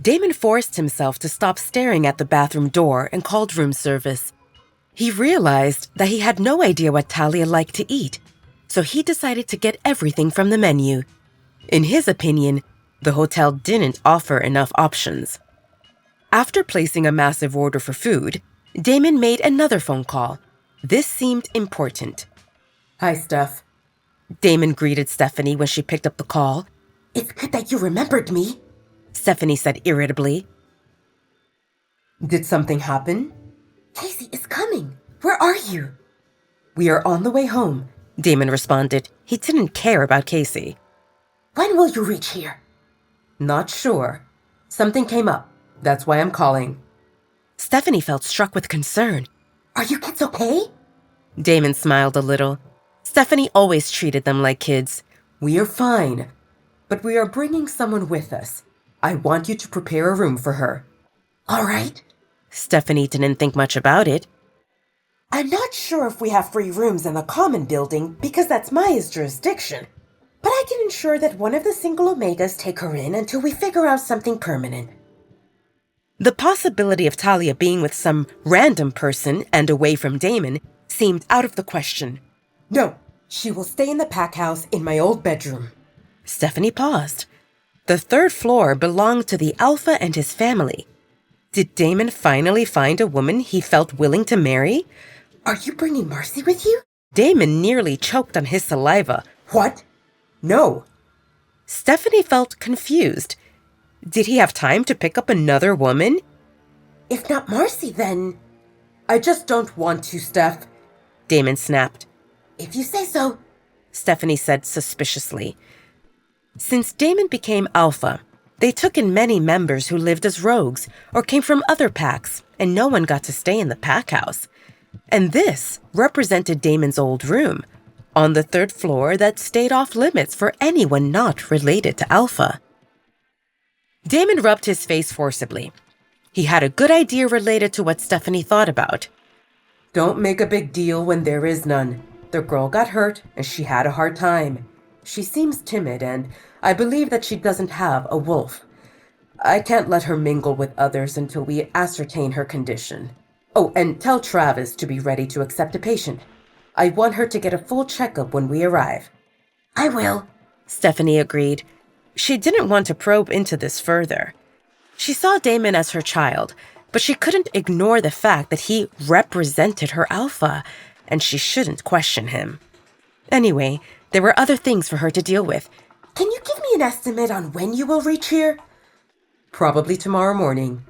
Damon forced himself to stop staring at the bathroom door and called room service. He realized that he had no idea what Talia liked to eat, so he decided to get everything from the menu. In his opinion, the hotel didn't offer enough options. After placing a massive order for food, Damon made another phone call. This seemed important. "Hi, Steph." Damon greeted Stephanie when she picked up the call. "It's good that you remembered me," Stephanie said irritably. "Did something happen?" "Casey is coming. Where are you?" "We are on the way home," Damon responded. He didn't care about Casey. "When will you reach here?" "Not sure. Something came up. That's why I'm calling." Stephanie felt struck with concern. "Are you kids okay?" Damon smiled a little. Stephanie always treated them like kids. "We are fine, but we are bringing someone with us. I want you to prepare a room for her." "All right." Stephanie didn't think much about it. "I'm not sure if we have free rooms in the common building because that's Maya's jurisdiction, but I can ensure that one of the single Omegas take her in until we figure out something permanent." The possibility of Talia being with some random person and away from Damon seemed out of the question. "No, she will stay in the packhouse in my old bedroom." Stephanie paused. The third floor belonged to the Alpha and his family. Did Damon finally find a woman he felt willing to marry? "Are you bringing Marcy with you?" Damon nearly choked on his saliva. "What? No." Stephanie felt confused. Did he have time to pick up another woman? "If not Marcy, then—" "I just don't want to, Steph," Damon snapped. "If you say so," Stephanie said suspiciously. Since Damon became Alpha, they took in many members who lived as rogues or came from other packs, and no one got to stay in the packhouse. And this represented Damon's old room, on the third floor that stayed off limits for anyone not related to Alpha. Damon rubbed his face forcibly. He had a good idea related to what Stephanie thought about. "Don't make a big deal when there is none. The girl got hurt and she had a hard time. She seems timid and I believe that she doesn't have a wolf. I can't let her mingle with others until we ascertain her condition. Oh, and tell Travis to be ready to accept a patient. I want her to get a full checkup when we arrive." "I will," Stephanie agreed. She didn't want to probe into this further. She saw Damon as her child, but she couldn't ignore the fact that he represented her Alpha, and she shouldn't question him. Anyway, there were other things for her to deal with. "Can you give me an estimate on when you will reach here?" "Probably tomorrow morning."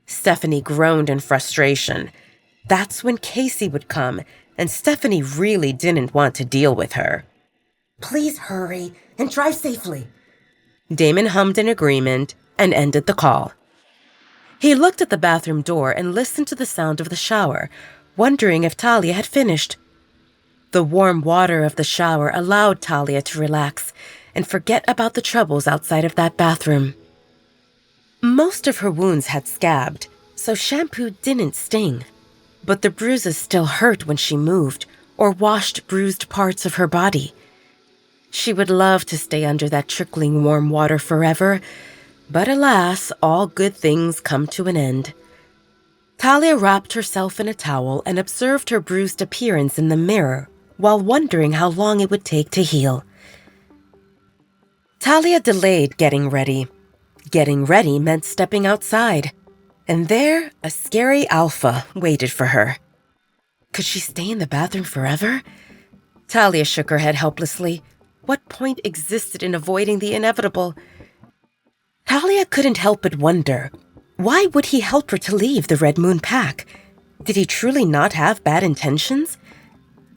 Stephanie groaned in frustration. That's when Casey would come, and Stephanie really didn't want to deal with her. "Please hurry and drive safely." Damon hummed in agreement and ended the call. He looked at the bathroom door and listened to the sound of the shower, wondering if Talia had finished. The warm water of the shower allowed Talia to relax and forget about the troubles outside of that bathroom. Most of her wounds had scabbed, so shampoo didn't sting. But the bruises still hurt when she moved or washed bruised parts of her body. She would love to stay under that trickling warm water forever, but alas, all good things come to an end. Talia wrapped herself in a towel and observed her bruised appearance in the mirror while wondering how long it would take to heal. Talia delayed getting ready. Getting ready meant stepping outside, and there, a scary Alpha waited for her. Could she stay in the bathroom forever? Talia shook her head helplessly. What point existed in avoiding the inevitable? Talia couldn't help but wonder, why would he help her to leave the Red Moon Pack? Did he truly not have bad intentions?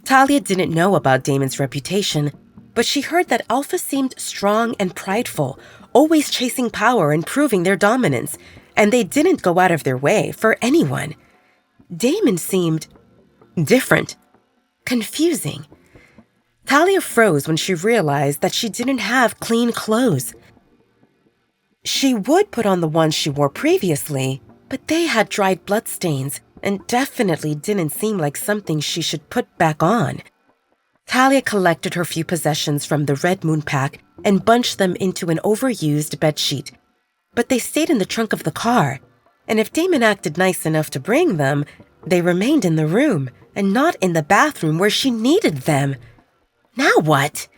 Talia didn't know about Damon's reputation, but she heard that Alpha seemed strong and prideful, always chasing power and proving their dominance, and they didn't go out of their way for anyone. Damon seemed different, confusing. Talia froze when she realized that she didn't have clean clothes. She would put on the ones she wore previously, but they had dried bloodstains and definitely didn't seem like something she should put back on. Talia collected her few possessions from the Red Moon Pack and bunched them into an overused bedsheet. but they stayed in the trunk of the car, and if Damon acted nice enough to bring them, they remained in the room and not in the bathroom where she needed them. Now what?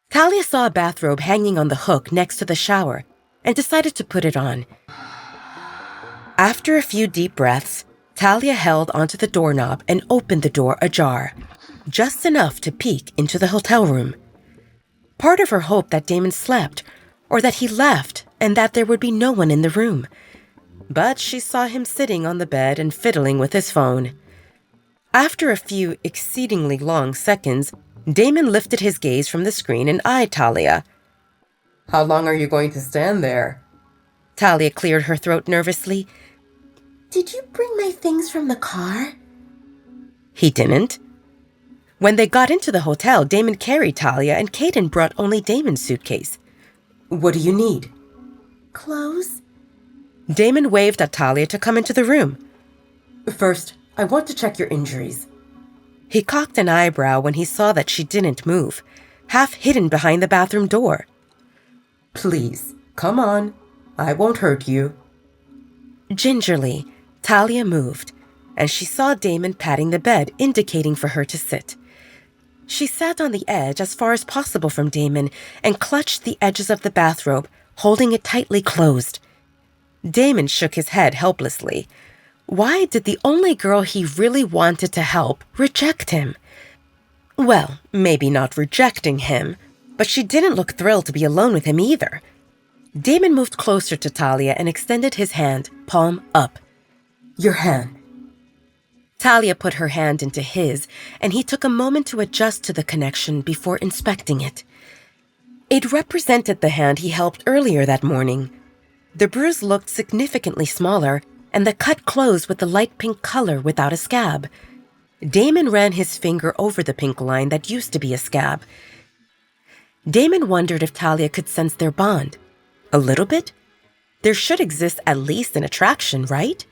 Talia saw a bathrobe hanging on the hook next to the shower and decided to put it on. After a few deep breaths, Talia held onto the doorknob and opened the door ajar, just enough to peek into the hotel room. Part of her hoped that Damon slept, or that he left and that there would be no one in the room. But she saw him sitting on the bed and fiddling with his phone. After a few exceedingly long seconds, Damon lifted his gaze from the screen and eyed Talia. How long are you going to stand there? Talia cleared her throat nervously. Did you bring my things from the car? He didn't. When they got into the hotel, Damon carried Talia and Caden brought only Damon's suitcase. What do you need? Clothes? Damon waved at Talia to come into the room. First, I want to check your injuries. He cocked an eyebrow when he saw that she didn't move, half hidden behind the bathroom door. Please, come on. I won't hurt you. Gingerly, Talia moved, and she saw Damon patting the bed, indicating for her to sit. She sat on the edge as far as possible from Damon and clutched the edges of the bathrobe, holding it tightly closed. Damon shook his head helplessly. Why did the only girl he really wanted to help reject him? Well, maybe not rejecting him, but she didn't look thrilled to be alone with him either. Damon moved closer to Talia and extended his hand, palm up. Your hand. Talia put her hand into his, and he took a moment to adjust to the connection before inspecting it. It represented the hand he helped earlier that morning. The bruise looked significantly smaller, and the cut closed with the light pink color without a scab. Damon ran his finger over the pink line that used to be a scab. Damon wondered if Talia could sense their bond. A little bit? There should exist at least an attraction, right?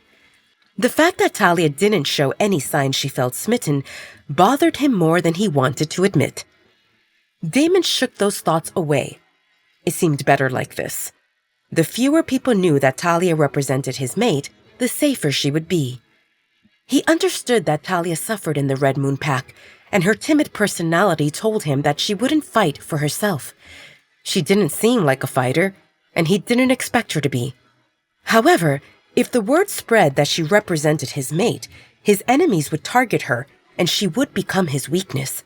The fact that Talia didn't show any signs she felt smitten bothered him more than he wanted to admit. Damon shook those thoughts away. It seemed better like this. The fewer people knew that Talia represented his mate, the safer she would be. He understood that Talia suffered in the Red Moon Pack, and her timid personality told him that she wouldn't fight for herself. She didn't seem like a fighter, and he didn't expect her to be. However, if the word spread that she represented his mate, his enemies would target her, and she would become his weakness.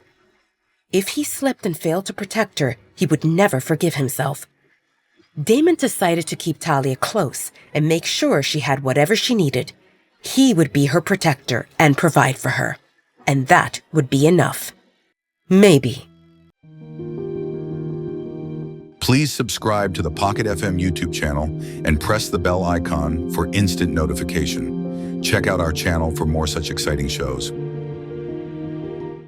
If he slipped and failed to protect her, he would never forgive himself. Damon decided to keep Talia close and make sure she had whatever she needed. He would be her protector and provide for her, and that would be enough. Maybe. Please subscribe to the Pocket FM YouTube channel and press the bell icon for instant notification. Check out our channel for more such exciting shows.